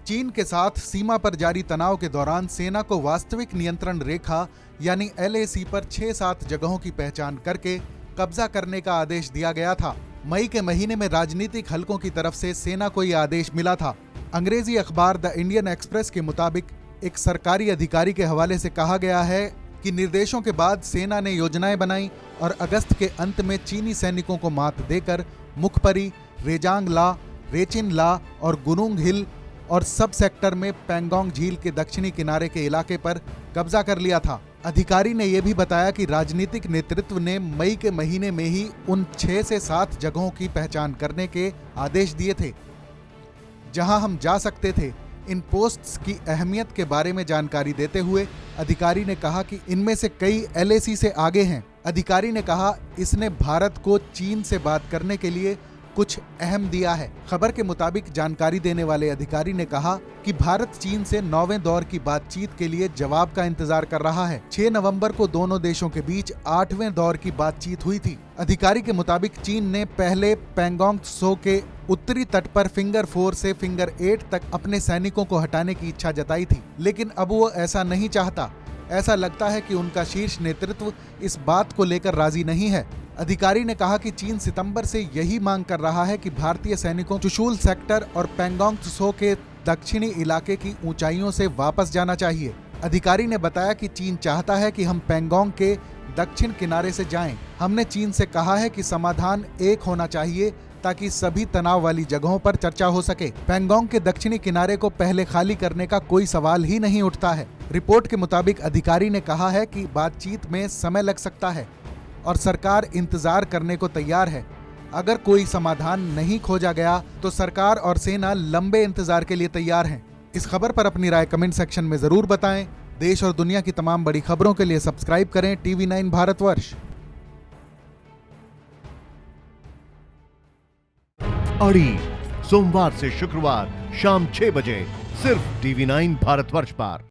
चीन के साथ सीमा पर जारी तनाव के दौरान सेना को वास्तविक नियंत्रण रेखा यानी LAC पर 6-7 जगहों की पहचान करके कब्जा करने का आदेश दिया गया था। मई के महीने में राजनीतिक हलकों की तरफ से सेना को यह आदेश मिला था। अंग्रेजी अखबार द इंडियन एक्सप्रेस के मुताबिक एक सरकारी अधिकारी के हवाले से कहा गया है कि निर्देशों के बाद सेना ने योजनाएं बनाई और अगस्त के अंत में चीनी सैनिकों को मात देकर मुखपरी, रेजांग ला, रेचिन ला और गुरुंग हिल और सब सेक्टर में पैंगोंग झील के दक्षिणी किनारे के इलाके पर कब्जा कर लिया था। अधिकारी ने यह भी बताया कि राजनीतिक नेतृत्व ने मई के महीने में ही उन 6 से 7 जगहों की पहचान करने के आदेश दिए थे जहां हम जा सकते थे। इन पोस्ट्स की अहमियत के बारे में जानकारी देते हुए अधिकारी ने कहा कि इनमें से कई LAC से आगे हैं। अधिकारी ने कहा इसने भारत को चीन से बात करने के लिए कुछ अहम दिया है। खबर के मुताबिक जानकारी देने वाले अधिकारी ने कहा कि भारत चीन से 9वें दौर की बातचीत के लिए जवाब का इंतजार कर रहा है। 6 नवंबर को दोनों देशों के बीच 8वें दौर की बातचीत हुई थी। अधिकारी के मुताबिक चीन ने पहले पैंगोंग त्सो के उत्तरी तट पर फिंगर 4 से फिंगर 8 तक अपने सैनिकों को हटाने की इच्छा जताई थी, लेकिन अब वो ऐसा नहीं चाहता। ऐसा लगता है कि उनका शीर्ष नेतृत्व इस बात को लेकर राजी नहीं है। अधिकारी ने कहा कि चीन सितंबर से यही मांग कर रहा है कि भारतीय सैनिकों चुशुल सेक्टर और पैंगोंग त्सो के दक्षिणी इलाके की ऊंचाइयों से वापस जाना चाहिए। अधिकारी ने बताया कि चीन चाहता है कि हम पैंगोंग के दक्षिण किनारे से जाएं। हमने चीन से कहा है कि समाधान एक होना चाहिए ताकि सभी तनाव वाली जगहों पर चर्चा हो सके। पैंगोंग के दक्षिणी किनारे को पहले खाली करने का कोई सवाल ही नहीं उठता है। रिपोर्ट के मुताबिक अधिकारी ने कहा है कि बातचीत में समय लग सकता है और सरकार इंतजार करने को तैयार है। अगर कोई समाधान नहीं खोजा गया तो सरकार और सेना लंबे इंतजार के लिए तैयार हैं। इस खबर पर अपनी राय कमेंट सेक्शन में जरूर बताएं। देश और दुनिया की तमाम बड़ी खबरों के लिए सब्सक्राइब करें TV9 भारतवर्ष। अड़ी सोमवार से शुक्रवार शाम 6 बजे सिर्फ TV9 भारतवर्ष पर।